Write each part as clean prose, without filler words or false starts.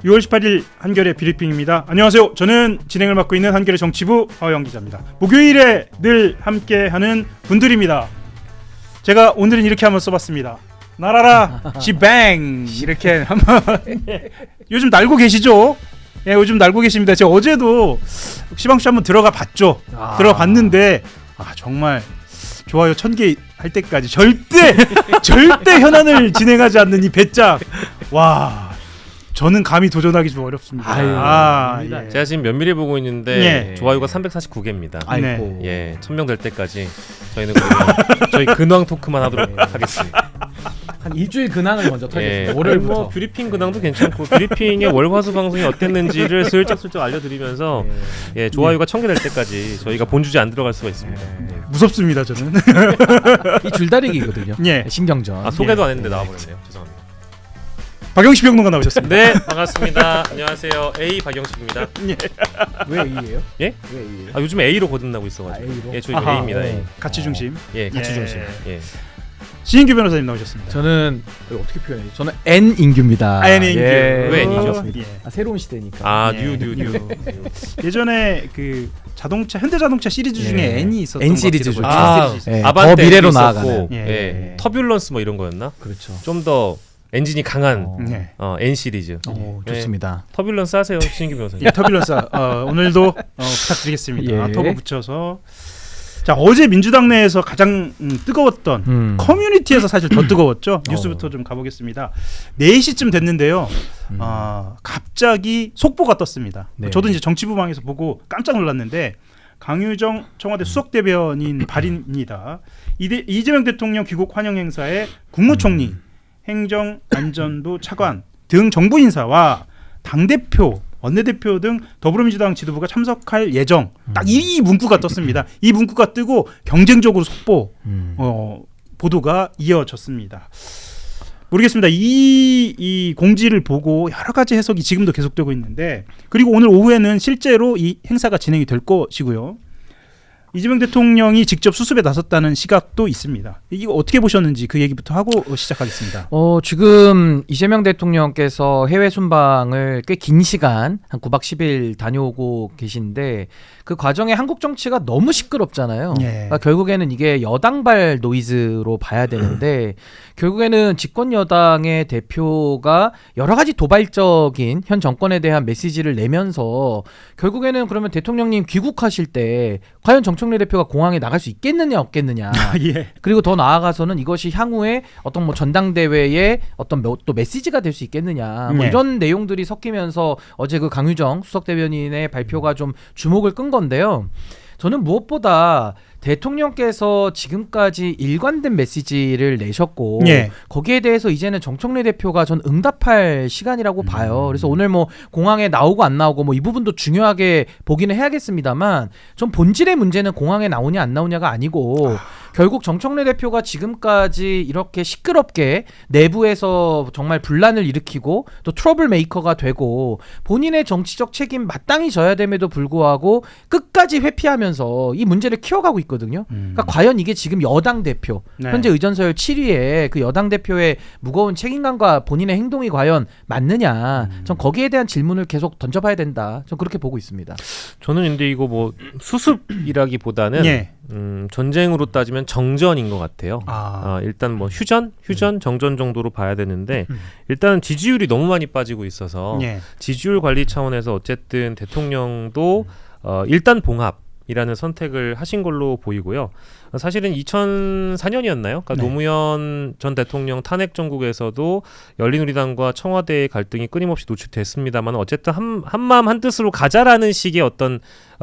6월 18일 한겨레 브리핑입니다. 안녕하세요. 저는 진행을 맡고 있는 한겨레 정치부 하호영 기자입니다. 목요일에 늘 함께하는 분들입니다. 제가 오늘은 이렇게 한번 써봤습니다. 날아라 지뱅 이렇게 한번 요즘 날고 계시죠? 예, 요즘 날고 계십니다. 제가 어제도 시방쇼 한번 들어가 봤죠. 들어가 봤는데 정말 좋아요 1000개 할 때까지 절대 현안을 진행하지 않는 이 배짱. 와, 저는 감히 도전하기 좀 어렵습니다. 예. 제가 지금 면밀히 보고 있는데 좋아요가 349개입니다. 아이고. 예, 1000명 될 때까지 저희는 저희 근황 토크만 하도록 하겠습니다. 한 일주일 근황을 먼저 털겠습니다. 월요일부터. 뭐 뷰리핑 근황도 괜찮고 뷰리핑의 월화수 방송이 어땠는지를 슬쩍슬쩍 알려드리면서 예, 좋아요가 1000개 될 때까지 저희가 본주제 안 들어갈 수가 있습니다. 무섭습니다 저는. 이 줄다리기거든요. 예. 신경전. 소개도 안 했는데 나와버렸네요. 죄송합니다. 박영식 평론가 나오셨습니다. 네, 반갑습니다. 안녕하세요. A 박영식입니다. 왜 A예요? 예? 왜 A예요? 요즘 A로 거듭나고 있어가지고. A로? 예, 저희 A입니다. A. 가치 중심. 예, 가치 중심. 예. 신인규 변호사님 나오셨습니다. 저는 어떻게 표현해요? 저는 N 인규입니다. N인규. 왜 N이죠? 새로운 시대니까. 뉴. 예전에 그 자동차 현대자동차 시리즈 중에 N이 있었던 N 시리즈죠. 아반떼 더 미래로 있었고, 나아가는. 예. 터뷸런스 뭐 이런 거였나? 그렇죠. 좀 더 엔진이 강한 N 시리즈. 좋습니다. 터뷸런스 하세요, 신인규 변호사님. 예, 터뷸런스 오늘도 부탁드리겠습니다. 예. 터보 붙여서. 자, 어제 민주당 내에서 가장 뜨거웠던 커뮤니티에서 사실 더 뜨거웠죠. 뉴스부터 좀 가보겠습니다. 4시쯤 됐는데요. 갑자기 속보가 떴습니다. 네. 저도 이제 정치부망에서 보고 깜짝 놀랐는데 강유정 청와대 수석대변인 발인입니다. 이재명 대통령 귀국 환영 행사에 국무총리, 행정안전부 차관 등 정부 인사와 당대표, 원내대표 등 더불어민주당 지도부가 참석할 예정. 딱 이 문구가 떴습니다. 이 문구가 뜨고 경쟁적으로 속보 보도가 이어졌습니다. 모르겠습니다. 이 공지를 보고 여러 가지 해석이 지금도 계속되고 있는데, 그리고 오늘 오후에는 실제로 이 행사가 진행이 될 것이고요. 이재명 대통령이 직접 수습에 나섰다는 시각도 있습니다. 이거 어떻게 보셨는지 그 얘기부터 하고 시작하겠습니다. 지금 이재명 대통령께서 해외 순방을 꽤 긴 시간 한 9박 10일 다녀오고 계신데 그 과정에 한국 정치가 너무 시끄럽잖아요. 그러니까 결국에는 이게 여당발 노이즈로 봐야 되는데 결국에는 집권 여당의 대표가 여러 가지 도발적인 현 정권에 대한 메시지를 내면서 결국에는 그러면 대통령님 귀국하실 때 과연 정청래 대표가 공항에 나갈 수 있겠느냐 없겠느냐. 그리고 더 나아가서는 이것이 향후에 어떤 뭐 전당대회의 어떤 또 메시지가 될 수 있겠느냐. 뭐 이런 내용들이 섞이면서 어제 그 강유정 수석대변인의 발표가 좀 주목을 끈 건데요. 저는 무엇보다 대통령께서 지금까지 일관된 메시지를 내셨고 거기에 대해서 이제는 정청래 대표가 전 응답할 시간이라고 봐요. 그래서 오늘 뭐 공항에 나오고 안 나오고 뭐 이 부분도 중요하게 보기는 해야겠습니다만 전 본질의 문제는 공항에 나오냐 안 나오냐가 아니고 결국 정청래 대표가 지금까지 이렇게 시끄럽게 내부에서 정말 분란을 일으키고 또 트러블 메이커가 되고 본인의 정치적 책임 마땅히 져야 됨에도 불구하고 끝까지 회피하면서 이 문제를 키워가고 있거든요. 그러니까 과연 이게 지금 여당 대표 현재 의전서열 7위에 그 여당 대표의 무거운 책임감과 본인의 행동이 과연 맞느냐. 전 거기에 대한 질문을 계속 던져봐야 된다. 전 그렇게 보고 있습니다. 저는 근데 이거 뭐 수습이라기보다는 전쟁으로 따지면 정전인 것 같아요. 일단 뭐 휴전, 정전 정도로 봐야 되는데 일단 지지율이 너무 많이 빠지고 있어서 지지율 관리 차원에서 어쨌든 대통령도 일단 봉합이라는 선택을 하신 걸로 보이고요. 사실은 2004년이었나요? 그러니까 노무현 전 대통령 탄핵 정국에서도 열린우리당과 청와대의 갈등이 끊임없이 노출됐습니다만 어쨌든 한마음 한뜻으로 가자라는 식의 어떤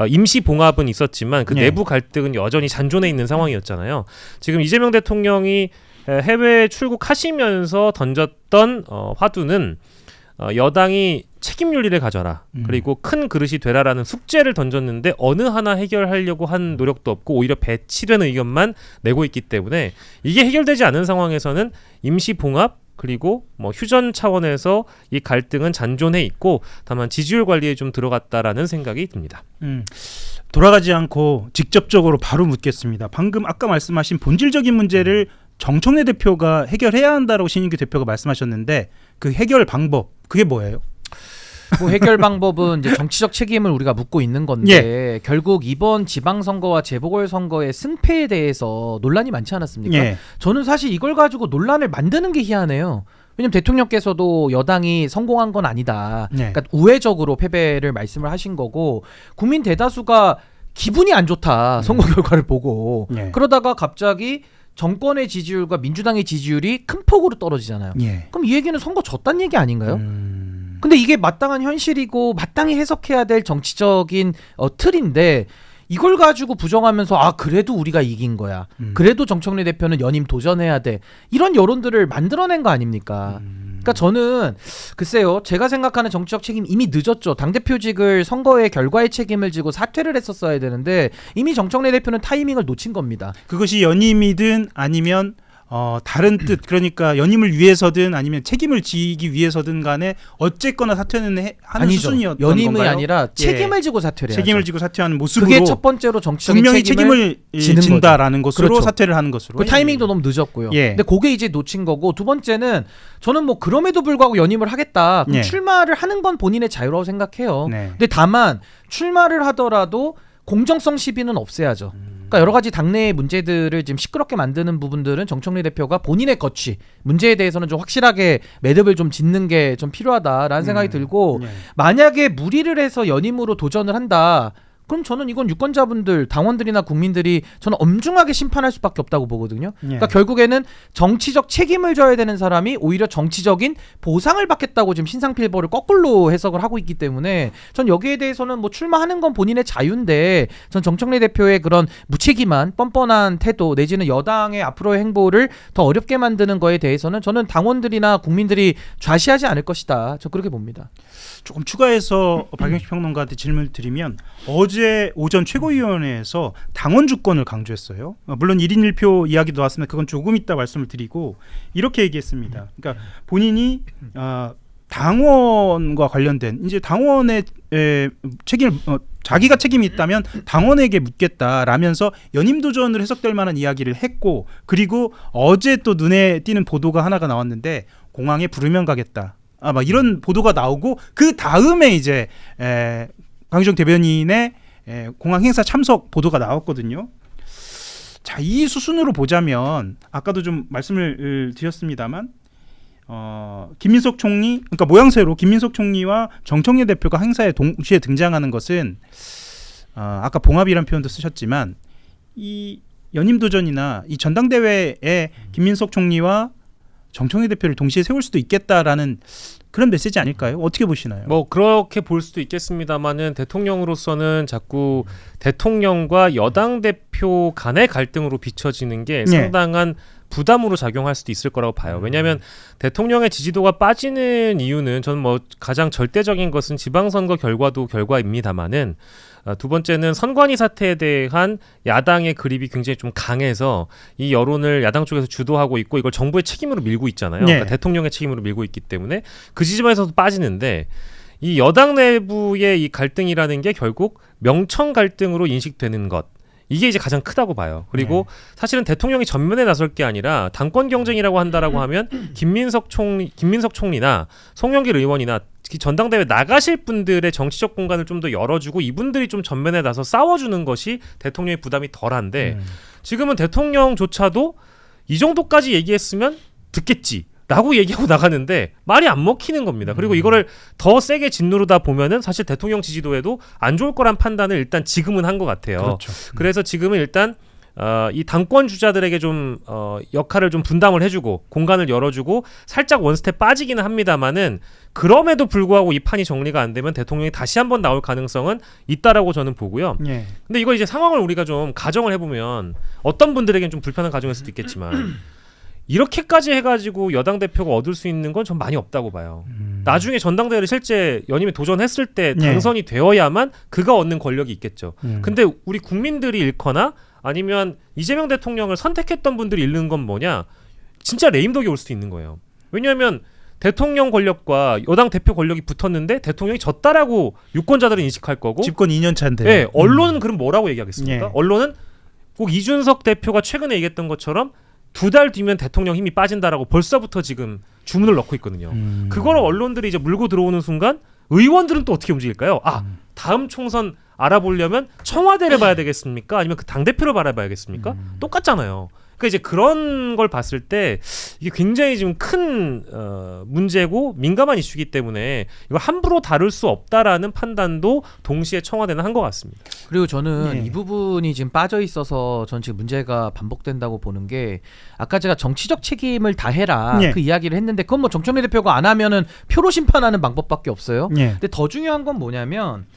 임시 봉합은 있었지만 그 내부 갈등은 여전히 잔존해 있는 상황이었잖아요. 지금 이재명 대통령이 해외 출국하시면서 던졌던 화두는 여당이 책임 윤리를 가져라. 그리고 큰 그릇이 되라라는 숙제를 던졌는데 어느 하나 해결하려고 한 노력도 없고 오히려 배치되는 의견만 내고 있기 때문에 이게 해결되지 않은 상황에서는 임시 봉합 그리고 뭐 휴전 차원에서 이 갈등은 잔존해 있고 다만 지지율 관리에 좀 들어갔다라는 생각이 듭니다. 돌아가지 않고 직접적으로 바로 묻겠습니다. 방금 아까 말씀하신 본질적인 문제를 정청래 대표가 해결해야 한다라고 신인규 대표가 말씀하셨는데 그 해결 방법 그게 뭐예요? 뭐 해결 방법은 이제 정치적 책임을 우리가 묻고 있는 건데 결국 이번 지방선거와 재보궐선거의 승패에 대해서 논란이 많지 않았습니까? 저는 사실 이걸 가지고 논란을 만드는 게 희한해요. 왜냐면 대통령께서도 여당이 성공한 건 아니다. 그러니까 우회적으로 패배를 말씀을 하신 거고 국민 대다수가 기분이 안 좋다. 선거 결과를 보고 그러다가 갑자기 정권의 지지율과 민주당의 지지율이 큰 폭으로 떨어지잖아요. 그럼 이 얘기는 선거 졌다는 얘기 아닌가요? 근데 이게 마땅한 현실이고 마땅히 해석해야 될 정치적인 틀인데 이걸 가지고 부정하면서 아 그래도 우리가 이긴 거야. 그래도 정청래 대표는 연임 도전해야 돼. 이런 여론들을 만들어낸 거 아닙니까? 그러니까 저는 글쎄요. 제가 생각하는 정치적 책임 이미 늦었죠. 당대표직을 선거의 결과의 책임을 지고 사퇴를 했었어야 되는데 이미 정청래 대표는 타이밍을 놓친 겁니다. 그것이 연임이든 아니면 다른 뜻 그러니까 연임을 위해서든 아니면 책임을 지기 위해서든 간에 어쨌거나 사퇴는 하는 아니죠. 수순이었던 연임이 건가요? 아니라 책임을 지고 사퇴를 해야죠. 책임을 지고 사퇴하는 모습으로 그게 첫 번째로 정치적인 분명히 책임을 진다라는 것으로 그렇죠. 사퇴를 하는 것으로 그 타이밍도 너무 늦었고요. 근데 그게 이제 놓친 거고 두 번째는 저는 뭐 그럼에도 불구하고 연임을 하겠다. 그럼 출마를 하는 건 본인의 자유라고 생각해요. 근데 다만 출마를 하더라도 공정성 시비는 없애야죠. 그러니까 여러 가지 당내의 문제들을 지금 시끄럽게 만드는 부분들은 정청래 대표가 본인의 거취 문제에 대해서는 좀 확실하게 매듭을 좀 짓는 게 좀 필요하다라는 생각이 들고 만약에 무리를 해서 연임으로 도전을 한다. 그럼 저는 이건 유권자분들, 당원들이나 국민들이 저는 엄중하게 심판할 수밖에 없다고 보거든요. 그러니까 결국에는 정치적 책임을 져야 되는 사람이 오히려 정치적인 보상을 받겠다고 지금 신상필벌을 거꾸로 해석을 하고 있기 때문에 전 여기에 대해서는 뭐 출마하는 건 본인의 자유인데 전 정청래 대표의 그런 무책임한 뻔뻔한 태도 내지는 여당의 앞으로의 행보를 더 어렵게 만드는 거에 대해서는 저는 당원들이나 국민들이 좌시하지 않을 것이다. 저 그렇게 봅니다. 조금 추가해서 박영식 평론가한테 질문을 드리면 어제 오전 최고위원회에서 당원 주권을 강조했어요. 물론 1인 1표 이야기도 나왔으면 그건 조금 이따 말씀을 드리고 이렇게 얘기했습니다. 그러니까 본인이 당원과 관련된 이제 당원의 책임을 자기가 책임이 있다면 당원에게 묻겠다라면서 연임 도전을 해석될 만한 이야기를 했고 그리고 어제 또 눈에 띄는 보도가 하나가 나왔는데 공항에 부르면 가겠다. 막 이런 보도가 나오고 그 다음에 이제 강유정 대변인의 공항 행사 참석 보도가 나왔거든요. 자, 이 수순으로 보자면 아까도 좀 말씀을 드렸습니다만 김민석 총리 그러니까 모양새로 김민석 총리와 정청래 대표가 행사에 동시에 등장하는 것은 아까 봉합이라는 표현도 쓰셨지만 이 연임 도전이나 이 전당대회에 김민석 총리와 정청래 대표를 동시에 세울 수도 있겠다라는 그런 메시지 아닐까요? 어떻게 보시나요? 뭐 그렇게 볼 수도 있겠습니다만은 대통령으로서는 자꾸 대통령과 여당 대표 간의 갈등으로 비춰지는 게 상당한 부담으로 작용할 수도 있을 거라고 봐요. 왜냐하면 대통령의 지지도가 빠지는 이유는 저는 뭐 가장 절대적인 것은 지방선거 결과도 결과입니다만은 두 번째는 선관위 사태에 대한 야당의 그립이 굉장히 좀 강해서 이 여론을 야당 쪽에서 주도하고 있고 이걸 정부의 책임으로 밀고 있잖아요. 그러니까 대통령의 책임으로 밀고 있기 때문에 그 지점에서도 빠지는데 이 여당 내부의 이 갈등이라는 게 결국 명청 갈등으로 인식되는 것. 이게 이제 가장 크다고 봐요. 그리고 사실은 대통령이 전면에 나설 게 아니라 당권 경쟁이라고 한다라고 하면 김민석 총리나 송영길 의원이나 전당대회 나가실 분들의 정치적 공간을 좀 더 열어주고 이분들이 좀 전면에 나서 싸워주는 것이 대통령의 부담이 덜한데 지금은 대통령조차도 이 정도까지 얘기했으면 듣겠지. 라고 얘기하고 나가는데 말이 안 먹히는 겁니다. 그리고 이거를 더 세게 짓누르다 보면은 사실 대통령 지지도에도 안 좋을 거란 판단을 일단 지금은 한 것 같아요. 그렇죠. 그래서 지금은 일단 이 당권 주자들에게 좀 역할을 좀 분담을 해주고 공간을 열어주고 살짝 원스텝 빠지기는 합니다만은 그럼에도 불구하고 이 판이 정리가 안 되면 대통령이 다시 한번 나올 가능성은 있다라고 저는 보고요. 근데 이거 이제 상황을 우리가 좀 가정을 해보면 어떤 분들에게는 좀 불편한 가정일 수도 있겠지만 이렇게까지 해가지고 여당 대표가 얻을 수 있는 건 전 많이 없다고 봐요. 나중에 전당대회를 실제 연임에 도전했을 때 당선이 되어야만 그가 얻는 권력이 있겠죠. 근데 우리 국민들이 잃거나 아니면 이재명 대통령을 선택했던 분들이 잃는 건 뭐냐? 진짜 레임덕이 올 수도 있는 거예요. 왜냐하면 대통령 권력과 여당 대표 권력이 붙었는데 대통령이 졌다라고 유권자들은 인식할 거고 집권 2년 차인데 네, 언론은 그럼 뭐라고 얘기하겠습니까? 언론은 꼭 이준석 대표가 최근에 얘기했던 것처럼 2달 뒤면 대통령 힘이 빠진다라고 벌써부터 지금 주문을 넣고 있거든요. 그걸 언론들이 이제 물고 들어오는 순간 의원들은 또 어떻게 움직일까요? 다음 총선 알아보려면 청와대를 봐야 되겠습니까? 아니면 그 당대표를 바라봐야겠습니까? 똑같잖아요. 그러니까 이제 그런 걸 봤을 때 이게 굉장히 지금 큰 문제고 민감한 이슈이기 때문에 이거 함부로 다룰 수 없다라는 판단도 동시에 청와대는 한 것 같습니다. 그리고 저는 이 부분이 지금 빠져 있어서 전 지금 문제가 반복된다고 보는 게 아까 제가 정치적 책임을 다해라 그 이야기를 했는데 그건 뭐 정청래 대표가 안 하면은 표로 심판하는 방법밖에 없어요. 근데 더 중요한 건 뭐냐면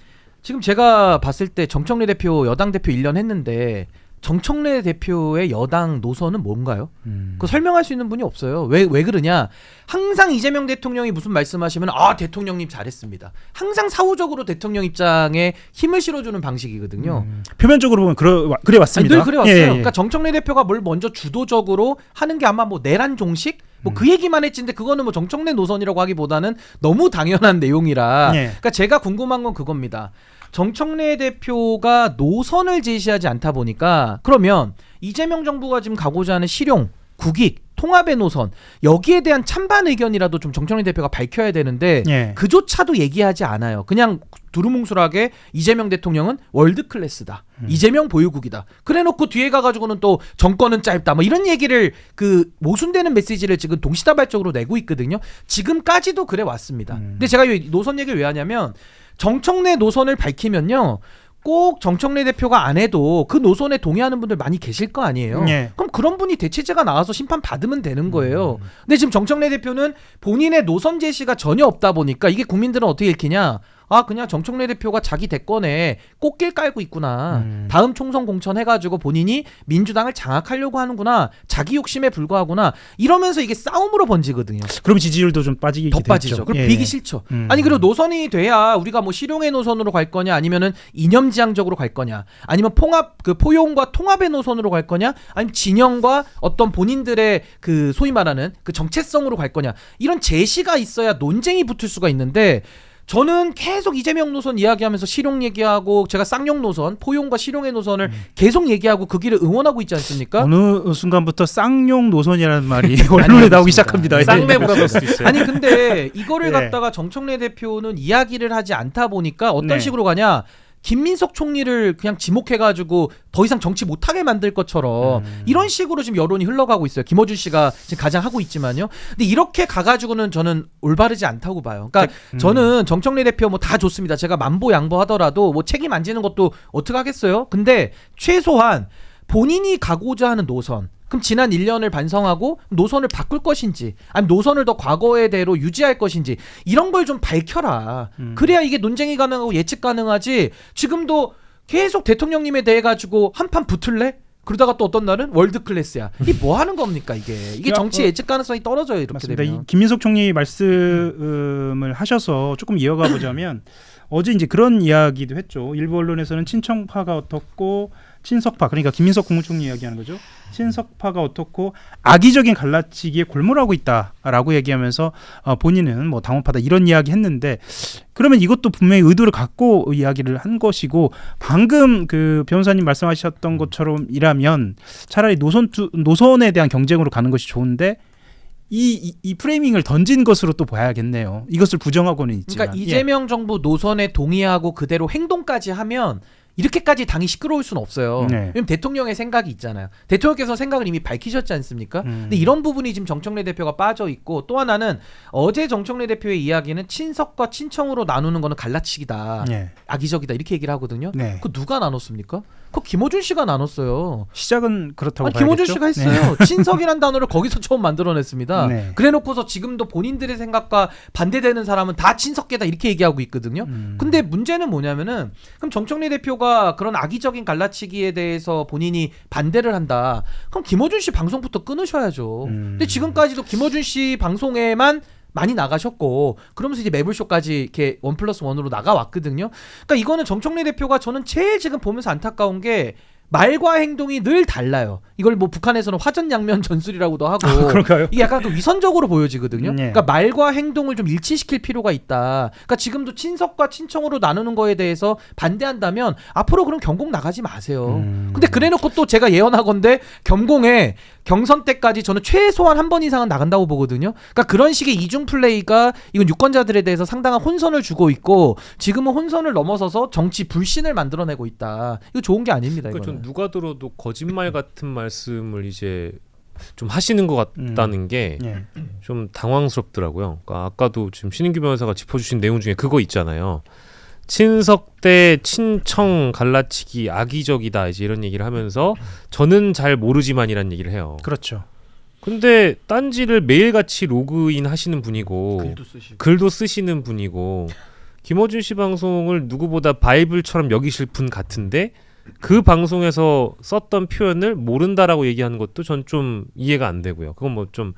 지금 제가 봤을 때 정청래 대표 여당 대표 1년 했는데 정청래 대표의 여당 노선은 뭔가요? 그거 설명할 수 있는 분이 없어요. 왜 그러냐? 항상 이재명 대통령이 무슨 말씀하시면 대통령님 잘했습니다. 항상 사후적으로 대통령 입장에 힘을 실어주는 방식이거든요. 표면적으로 보면 그래 왔습니다. 늘 그래 왔어요. 그러니까 정청래 대표가 뭘 먼저 주도적으로 하는 게 아마 뭐 내란 종식? 뭐 그 얘기만 했지, 근데 그거는 뭐 정청래 노선이라고 하기보다는 너무 당연한 내용이라. 그러니까 제가 궁금한 건 그겁니다. 정청래 대표가 노선을 제시하지 않다 보니까 그러면 이재명 정부가 지금 가고자 하는 실용, 국익, 통합의 노선 여기에 대한 찬반 의견이라도 좀 정청래 대표가 밝혀야 되는데 그조차도 얘기하지 않아요. 그냥 두루뭉술하게 이재명 대통령은 월드 클래스다. 이재명 보유국이다. 그래놓고 뒤에 가가지고는 또 정권은 짧다. 뭐 이런 얘기를 그 모순되는 메시지를 지금 동시다발적으로 내고 있거든요. 지금까지도 그래 왔습니다. 근데 제가 이 노선 얘기를 왜 하냐면 정청래 노선을 밝히면요. 꼭 정청래 대표가 안 해도 그 노선에 동의하는 분들 많이 계실 거 아니에요. 그럼 그런 분이 대체제가 나와서 심판 받으면 되는 거예요. 근데 지금 정청래 대표는 본인의 노선 제시가 전혀 없다 보니까 이게 국민들은 어떻게 읽히냐? 그냥 정청래 대표가 자기 대권에 꽃길 깔고 있구나. 다음 총선 공천 해가지고 본인이 민주당을 장악하려고 하는구나. 자기 욕심에 불과하구나. 이러면서 이게 싸움으로 번지거든요. 그럼 지지율도 좀 빠지게 더 빠지죠. 그럼 비기 싫죠. 아니 그리고 노선이 돼야 우리가 뭐 실용의 노선으로 갈 거냐, 아니면은 이념지향적으로 갈 거냐, 아니면 포용과 통합의 노선으로 갈 거냐, 아니면 진영과 어떤 본인들의 그 소위 말하는 그 정체성으로 갈 거냐, 이런 제시가 있어야 논쟁이 붙을 수가 있는데. 저는 계속 이재명 노선 이야기하면서 실용 얘기하고 제가 쌍용 노선, 포용과 실용의 노선을 계속 얘기하고 그 길을 응원하고 있지 않습니까? 어느 순간부터 쌍용 노선이라는 말이 언론에 나오기 시작합니다. 쌍매보라 볼 수도 있어요. 아니 근데 이거를 갖다가 정청래 대표는 이야기를 하지 않다 보니까 어떤 식으로 가냐? 김민석 총리를 그냥 지목해가지고 더 이상 정치 못하게 만들 것처럼 이런 식으로 지금 여론이 흘러가고 있어요. 김어준 씨가 지금 가장 하고 있지만요. 근데 이렇게 가가지고는 저는 올바르지 않다고 봐요. 그러니까 저는 정청래 대표 뭐 다 좋습니다. 제가 만보 양보하더라도 뭐 책임 안 지는 것도 어떡하겠어요. 근데 최소한 본인이 가고자 하는 노선, 그럼 지난 1년을 반성하고 노선을 바꿀 것인지 아니면 노선을 더 과거의 대로 유지할 것인지 이런 걸 좀 밝혀라. 그래야 이게 논쟁이 가능하고 예측 가능하지. 지금도 계속 대통령님에 대해 가지고 한판 붙을래? 그러다가 또 어떤 날은 월드 클래스야. 이게 뭐 하는 겁니까 이게 정치 예측 가능성이 떨어져요. 이렇게 맞습니다. 되면. 김민석 총리 말씀을 하셔서 조금 이어가 보자면 어제 이제 그런 이야기도 했죠. 일부 언론에서는 친청파가 어떻고 친석파, 그러니까 김민석 국무총리 이야기하는 거죠. 친석파가 어떻고 악의적인 갈라치기에 골몰하고 있다라고 얘기하면서 본인은 뭐 당원파다 이런 이야기 했는데, 그러면 이것도 분명히 의도를 갖고 이야기를 한 것이고, 방금 그 변호사님 말씀하셨던 것처럼이라면 차라리 노선에 대한 경쟁으로 가는 것이 좋은데 이 프레이밍을 던진 것으로 또 봐야겠네요. 이것을 부정하고는 있지만. 그러니까 이재명 정부 노선에 동의하고 그대로 행동까지 하면 이렇게까지 당이 시끄러울 수는 없어요. 왜냐면 대통령의 생각이 있잖아요. 대통령께서 생각을 이미 밝히셨지 않습니까? 근데 이런 부분이 지금 정청래 대표가 빠져 있고, 또 하나는 어제 정청래 대표의 이야기는 친석과 친청으로 나누는 거는 갈라치기다. 악의적이다. 이렇게 얘기를 하거든요. 그거 누가 나눴습니까? 그거 김어준 씨가 나눴어요. 시작은 그렇다고 봐야겠죠. 김어준 씨가 했어요. 친석이란 단어를 거기서 처음 만들어냈습니다. 그래놓고서 지금도 본인들의 생각과 반대되는 사람은 다 친석계다 이렇게 얘기하고 있거든요. 근데 문제는 뭐냐면은 그럼 정청래 대표가 그런 악의적인 갈라치기에 대해서 본인이 반대를 한다. 그럼 김어준 씨 방송부터 끊으셔야죠. 근데 지금까지도 김어준 씨 방송에만 많이 나가셨고, 그러면서 이제 매불쇼까지 이렇게 1+1으로 나가왔거든요. 그러니까 이거는 정청래 대표가 저는 제일 지금 보면서 안타까운 게 말과 행동이 늘 달라요. 이걸 뭐 북한에서는 화전양면 전술이라고도 하고 그런가요? 이게 약간 그 위선적으로 보여지거든요. 네. 그러니까 말과 행동을 좀 일치시킬 필요가 있다. 그러니까 지금도 친석과 친청으로 나누는 거에 대해서 반대한다면 앞으로 그럼 경공 나가지 마세요. 근데 그래놓고 또 제가 예언하건대 경공에 경선 때까지 저는 최소한 한 번 이상은 나간다고 보거든요. 그러니까 그런 식의 이중 플레이가 이건 유권자들에 대해서 상당한 혼선을 주고 있고 지금은 혼선을 넘어서서 정치 불신을 만들어내고 있다. 이거 좋은 게 아닙니다. 그러니까 이거는. 좀 누가 들어도 거짓말 같은 말씀을 이제 좀 하시는 것 같다는 게 좀 당황스럽더라고요. 그러니까 아까도 지금 신인규 변호사가 짚어주신 내용 중에 그거 있잖아요. 친석 대 친청 갈라치기 악의적이다 이제 이런 얘기를 하면서 저는 잘 모르지만이라는 얘기를 해요. 그렇죠. 근데 딴지를 매일같이 로그인 하시는 분이고 글도 쓰시는 분이고 김어준 씨 방송을 누구보다 바이블처럼 여기실 분 같은데 그 방송에서 썼던 표현을 모른다라고 얘기하는 것도 전 좀 이해가 안 되고요. 그건 뭐 좀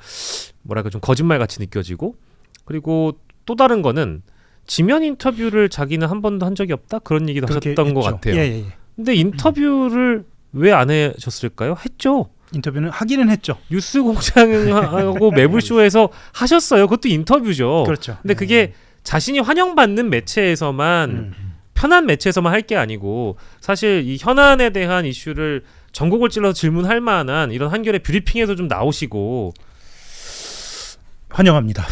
뭐랄까 좀 거짓말같이 느껴지고 그리고 또 다른 거는 지면 인터뷰를 자기는 한 번도 한 적이 없다 그런 얘기도 하셨던 것 같아요. 예. 근데 인터뷰를 왜 안 하셨을까요? 했죠. 인터뷰는 하기는 했죠. 뉴스공장하고 매불쇼에서 하셨어요. 그것도 인터뷰죠. 그렇죠. 근데 그게 자신이 환영받는 매체에서만 편한 매체에서만 할 게 아니고 사실 이 현안에 대한 이슈를 전곡을 찔러서 질문할 만한 이런 한겨레 뷰리핑에도 좀 나오시고 환영합니다.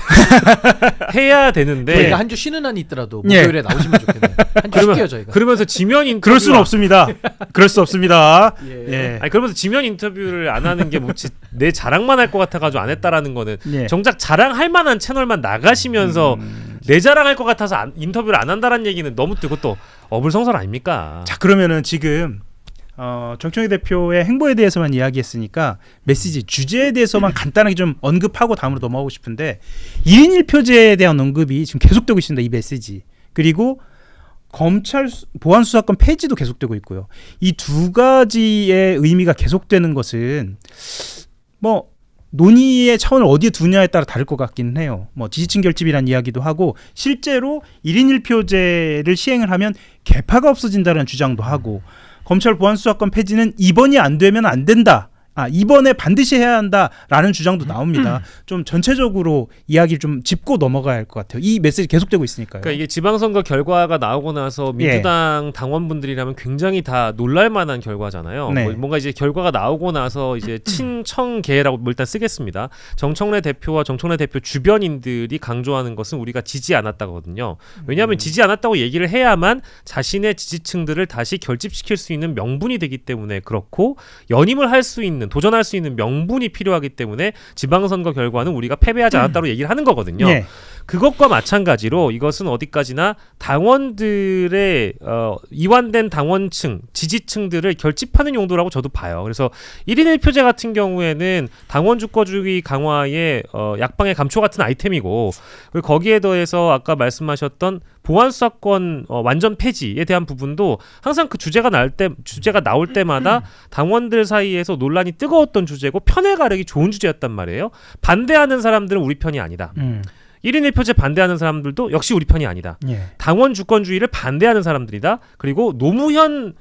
해야 되는데 저희가 한 주 쉬는 한이 있더라도 목요일에 나오시면 좋겠네요. 한 주 쉴게요 저희가. 그러면서 지면 인터뷰 그럴 수는 없습니다. 그럴 수 없습니다. 예. 아니 그러면서 지면 인터뷰를 안 하는 게 뭐지 내 자랑만 할 것 같아가지고 안 했다라는 거는 정작 자랑할 만한 채널만 나가시면서 내 자랑할 것 같아서 인터뷰를 안 한다라는 얘기는 너무 그것도 어불성설 아닙니까? 자 그러면은 지금 정청래 대표의 행보에 대해서만 이야기했으니까 메시지 주제에 대해서만 간단하게 좀 언급하고 다음으로 넘어가고 싶은데 1인 1표제에 대한 언급이 지금 계속되고 있습니다. 이 메시지. 그리고 검찰 보안수사권 폐지도 계속되고 있고요. 이 두 가지의 의미가 계속되는 것은 뭐 논의의 차원을 어디에 두냐에 따라 다를 것 같기는 해요. 뭐 지지층 결집이라는 이야기도 하고 실제로 1인 1표제를 시행을 하면 개파가 없어진다는 주장도 하고 검찰 보안수사권 폐지는 이번이 안 되면 안 된다. 이번에 반드시 해야 한다라는 주장도 나옵니다. 좀 전체적으로 이야기를 좀 짚고 넘어가야 할 것 같아요. 이 메시지 계속되고 있으니까요. 그러니까 이게 지방선거 결과가 나오고 나서 민주당 당원분들이라면 굉장히 다 놀랄 만한 결과잖아요. 네. 뭔가 이제 결과가 나오고 나서 이제 친청계라고 일단 쓰겠습니다. 정청래 대표와 정청래 대표 주변인들이 강조하는 것은 우리가 지지 않았다거든요. 왜냐하면 지지 않았다고 얘기를 해야만 자신의 지지층들을 다시 결집시킬 수 있는 명분이 되기 때문에 그렇고 연임을 할 수 있는 도전할 수 있는 명분이 필요하기 때문에 지방선거 결과는 우리가 패배하지 않았다고 얘기를 하는 거거든요. 네. 그것과 마찬가지로 이것은 어디까지나 당원들의 이완된 당원층, 지지층들을 결집하는 용도라고 저도 봐요. 그래서 1인 1표제 같은 경우에는 당원 주거주의 강화의 약방의 감초 같은 아이템이고 그리고 거기에 더해서 아까 말씀하셨던 보안수사권 완전 폐지에 대한 부분도 항상 그 주제가 나올 때마다 당원들 사이에서 논란이 뜨거웠던 주제고 편에 가르기 좋은 주제였단 말이에요. 반대하는 사람들은 우리 편이 아니다. 1인 1표제 반대하는 사람들도 역시 우리 편이 아니다. 당원 주권주의를 반대하는 사람들이다. 그리고 노무현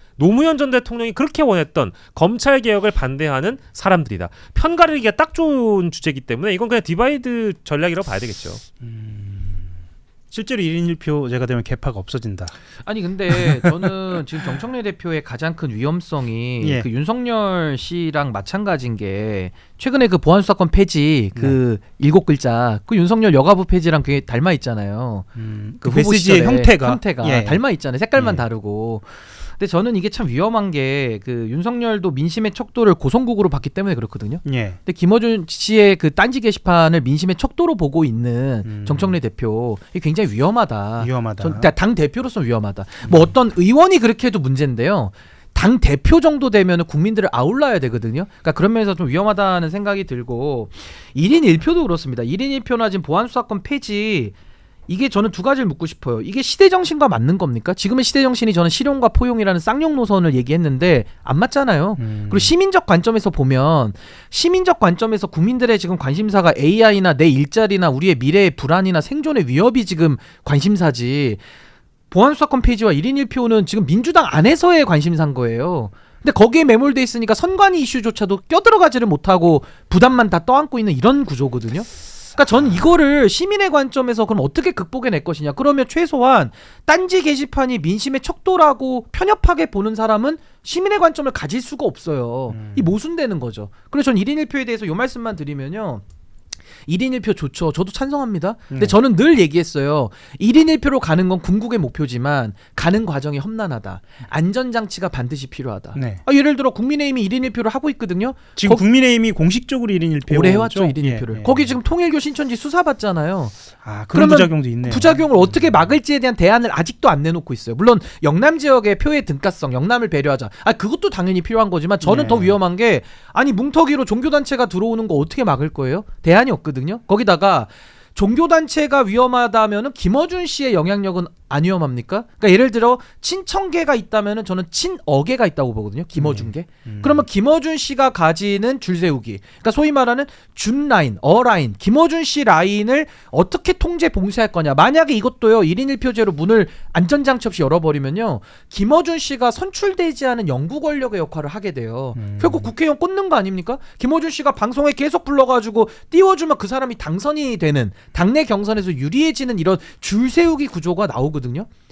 전 대통령이 그렇게 원했던 검찰 개혁을 반대하는 사람들이다. 편 가르기가 딱 좋은 주제이기 때문에 이건 그냥 디바이드 전략이라고 봐야 되겠죠. 실제로 1인 1표제가 되면 개파가 없어진다. 아니 근데 저는 지금 정청래 대표의 가장 큰 위험성이 그 윤석열 씨랑 마찬가지인 게 최근에 그 보안수사권 폐지 그 7글자 그 윤석열 여가부 폐지랑 굉장히 닮아 있잖아요. 그 메시지의 형태가 닮아 있잖아요. 색깔만 다르고. 근데 저는 이게 참 위험한 게 그 윤석열도 민심의 척도를 고성국으로 봤기 때문에 그렇거든요. 근데 김어준 씨의 그 딴지 게시판을 민심의 척도로 보고 있는 정청래 대표 이게 굉장히 위험하다. 당 대표로서 위험하다. 뭐 어떤 의원이 그렇게 해도 문제인데요. 당 대표 정도 되면 국민들을 아울러야 되거든요. 그러니까 그런 면에서 좀 위험하다는 생각이 들고 1인 1표도 그렇습니다. 1인 1표나 지금 보안수사권 폐지 이게 저는 두 가지를 묻고 싶어요. 이게 시대정신과 맞는 겁니까? 지금의 시대정신이 저는 실용과 포용이라는 쌍용 노선을 얘기했는데 안 맞잖아요. 그리고 시민적 관점에서 보면 시민적 관점에서 국민들의 지금 관심사가 AI나 내 일자리나 우리의 미래의 불안이나 생존의 위협이 지금 관심사지 보안수사권 폐지와 1인 1표는 지금 민주당 안에서의 관심사인 거예요. 근데 거기에 매몰돼 있으니까 선관위 이슈조차도 껴들어가지를 못하고 부담만 다 떠안고 있는 이런 구조거든요. 그러니까 전 이거를 시민의 관점에서 그럼 어떻게 극복해낼 것이냐. 그러면 최소한 딴지 게시판이 민심의 척도라고 편협하게 보는 사람은 시민의 관점을 가질 수가 없어요. 이 모순되는 거죠. 그래서 전 1인 1표에 대해서 요 말씀만 드리면요. 1인 1표 좋죠. 저도 찬성합니다. 근데 저는 늘 얘기했어요. 1인 1표로 가는 건 궁극의 목표지만 가는 과정이 험난하다. 안전장치가 반드시 필요하다. 네. 예를 들어 국민의힘이 1인 1표를 하고 있거든요. 지금 국민의힘이 공식적으로 1인 1표 오래 해왔죠. 1인 1표를. 예. 거기 지금 통일교 신천지 수사받잖아요. 그런 부작용도 있네요. 부작용을 어떻게 막을지에 대한 대안을 아직도 안 내놓고 있어요. 물론 영남 지역의 표의 등가성, 영남을 배려하자. 그것도 당연히 필요한 거지만 저는 더 위험한 게 뭉터기로 종교단체가 들어오는 거 어떻게 막을 거예요? 대안이 없거든요. 거기다가 종교단체가 위험하다면은 김어준 씨의 영향력은 안 위험합니까? 그러니까 예를 들어 친청계가 있다면은 저는 친어계가 있다고 보거든요. 김어준계. 그러면 김어준 씨가 가지는 줄세우기. 그러니까 소위 말하는 준 라인, 라인, 김어준 씨 라인을 어떻게 통제 봉쇄할 거냐. 만약에 이것도요. 1인 1표제로 문을 안전장치 없이 열어버리면요. 김어준 씨가 선출되지 않은 영구 권력의 역할을 하게 돼요. 결국 국회의원 꽂는 거 아닙니까? 김어준 씨가 방송에 계속 불러가지고 띄워주면 그 사람이 당선이 되는, 당내 경선에서 유리해지는 이런 줄세우기 구조가 나오거든요.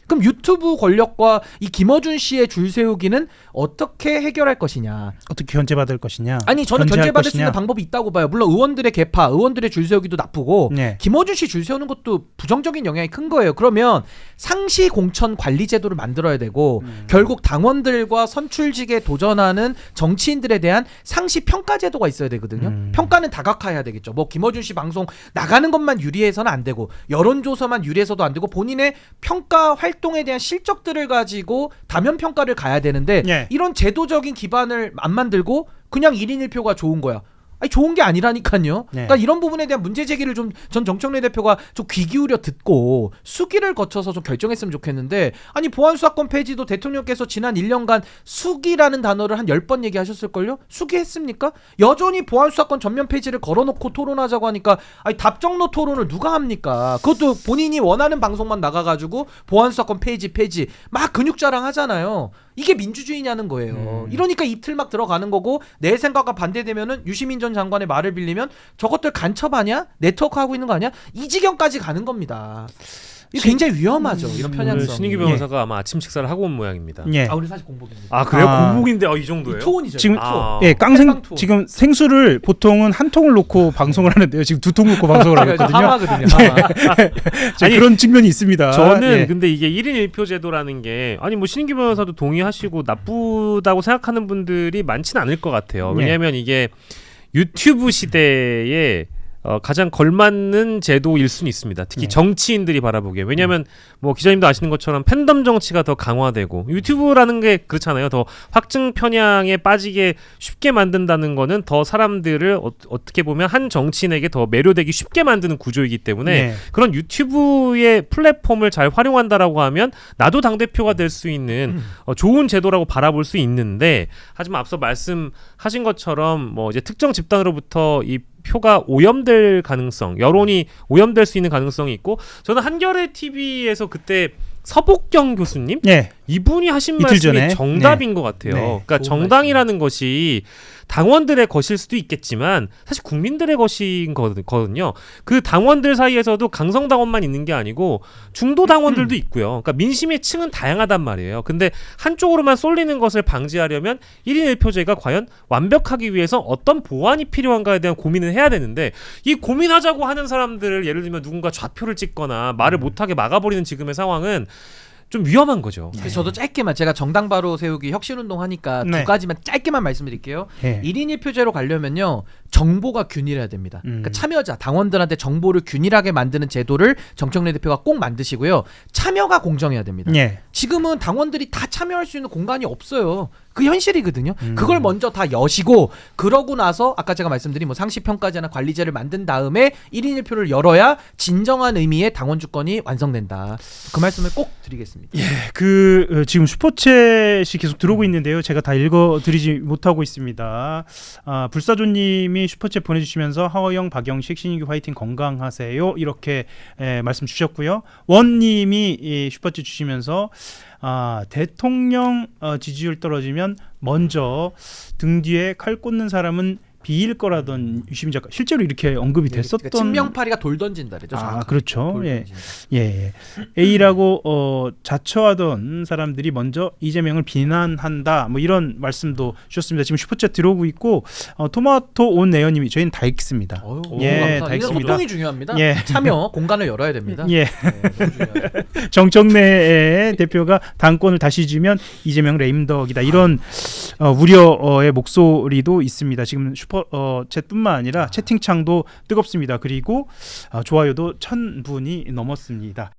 그럼 유튜브 권력과 이 김어준 씨의 줄세우기는 어떻게 해결할 것이냐? 어떻게 견제받을 것이냐? 저는 견제받을 수 있는 방법이 있다고 봐요. 물론 의원들의 개파, 의원들의 줄세우기도 나쁘고 김어준 씨 줄세우는 것도 부정적인 영향이 큰 거예요. 그러면 상시 공천 관리 제도를 만들어야 되고 결국 당원들과 선출직에 도전하는 정치인들에 대한 상시 평가 제도가 있어야 되거든요. 평가는 다각화해야 되겠죠. 김어준 씨 방송 나가는 것만 유리해서는 안 되고 여론조사만 유리해서도 안 되고 본인의 평가 활동에 대한 실적들을 가지고 다면 평가를 가야 되는데 이런 제도적인 기반을 안 만들고 그냥 1인 1표가 좋은 거야. 좋은 게 아니라니까요. 그러니까 이런 부분에 대한 문제 제기를 좀 전 정청래 대표가 좀 귀 기울여 듣고 수기를 거쳐서 좀 결정했으면 좋겠는데 보안수사권 폐지도 대통령께서 지난 1년간 수기라는 단어를 한 10번 얘기하셨을걸요? 수기했습니까? 여전히 보안수사권 전면 폐지를 걸어놓고 토론하자고 하니까 답정너 토론을 누가 합니까? 그것도 본인이 원하는 방송만 나가가지고 보안수사권 폐지 막 근육자랑 하잖아요. 이게 민주주의냐는 거예요. 이러니까 입틀 막 들어가는 거고 내 생각과 반대되면은 유시민 전 장관의 말을 빌리면 저것들 간첩하냐? 네트워크하고 있는 거 아니야? 이 지경까지 가는 겁니다. 이게 굉장히 위험하죠. 이런 편향성. 신익규 변호사가 아마 아침 식사를 하고 온 모양입니다. 우리 사실 공복입니다. 그래요? 공복인데 이 정도예요? 이 토온이죠. 지금 지금 생수를 보통은 한 통을 놓고 방송을 하는데요. 지금 두 통 놓고 방송을 하고 있거든요. 하마거든요. 그런 측면이 있습니다. 저는 근데 이게 1인 1표 제도라는 게 신익규 변호사도 동의하시고 나쁘다고 생각하는 분들이 많지는 않을 것 같아요. 왜냐하면 이게 유튜브 시대에 가장 걸맞는 제도일 수는 있습니다. 특히 정치인들이 바라보기에. 왜냐하면 기자님도 아시는 것처럼 팬덤 정치가 더 강화되고 유튜브라는 게 그렇잖아요. 더 확증 편향에 빠지게 쉽게 만든다는 거는 더 사람들을 어떻게 보면 한 정치인에게 더 매료되기 쉽게 만드는 구조이기 때문에 그런 유튜브의 플랫폼을 잘 활용한다라고 하면 나도 당대표가 될 수 있는 좋은 제도라고 바라볼 수 있는데 하지만 앞서 말씀하신 것처럼 이제 특정 집단으로부터 이 표가 오염될 가능성, 여론이 오염될 수 있는 가능성이 있고 저는 한겨레 TV에서 그때 서복경 교수님 이분이 하신 말씀이 전에? 정답인 것 같아요. 그러니까 정당이라는 것이 당원들의 것일 수도 있겠지만 사실 국민들의 것인 거거든요. 그 당원들 사이에서도 강성 당원만 있는 게 아니고 중도 당원들도 있고요. 그러니까 민심의 층은 다양하단 말이에요. 근데 한쪽으로만 쏠리는 것을 방지하려면 1인 1표제가 과연 완벽하기 위해서 어떤 보완이 필요한가에 대한 고민을 해야 되는데 이 고민하자고 하는 사람들을 예를 들면 누군가 좌표를 찍거나 말을 못하게 막아버리는 지금의 상황은 좀 위험한 거죠. 그래서 저도 짧게만 제가 정당 바로 세우기 혁신운동 하니까 두 가지만 짧게만 말씀드릴게요. 1인 1표제로 가려면요. 정보가 균일해야 됩니다. 그러니까 참여자, 당원들한테 정보를 균일하게 만드는 제도를 정청래 대표가 꼭 만드시고요. 참여가 공정해야 됩니다. 지금은 당원들이 다 참여할 수 있는 공간이 없어요. 그 현실이거든요. 그걸 먼저 다 여시고 그러고 나서 아까 제가 말씀드린 상시평가제나 관리제를 만든 다음에 1인 1표를 열어야 진정한 의미의 당원 주권이 완성된다. 그 말씀을 꼭 드리겠습니다. 지금 슈퍼챗이 계속 들어오고 있는데요. 제가 다 읽어드리지 못하고 있습니다. 불사조님이 슈퍼챗 보내주시면서 하호영, 박영식, 신익규 화이팅 건강하세요. 이렇게 말씀 주셨고요. 원님이 슈퍼챗 주시면서 대통령 지지율 떨어지면 먼저 등 뒤에 칼 꽂는 사람은 비일 거라던 유시민 작가 실제로 이렇게 언급이 됐었던 그러니까 친명파리가 돌 던진다 그랬죠. 그렇죠. 예. A라고 자처하던 사람들이 먼저 이재명을 비난한다. 뭐 이런 말씀도 주셨습니다. 지금 슈퍼챗 들어오고 있고 토마토 온 네어님이 저희는 다 읽습니다. 다 읽습니다. 소통이 중요합니다. 참여 공간을 열어야 됩니다. 너무 중요하죠. 정청래 대표가 당권을 다시 주면 이재명 레임덕이다. 이런 우려의 목소리도 있습니다. 지금 슈퍼챗뿐만 아니라 채팅창도 뜨겁습니다. 그리고 좋아요도 1000분이 넘었습니다.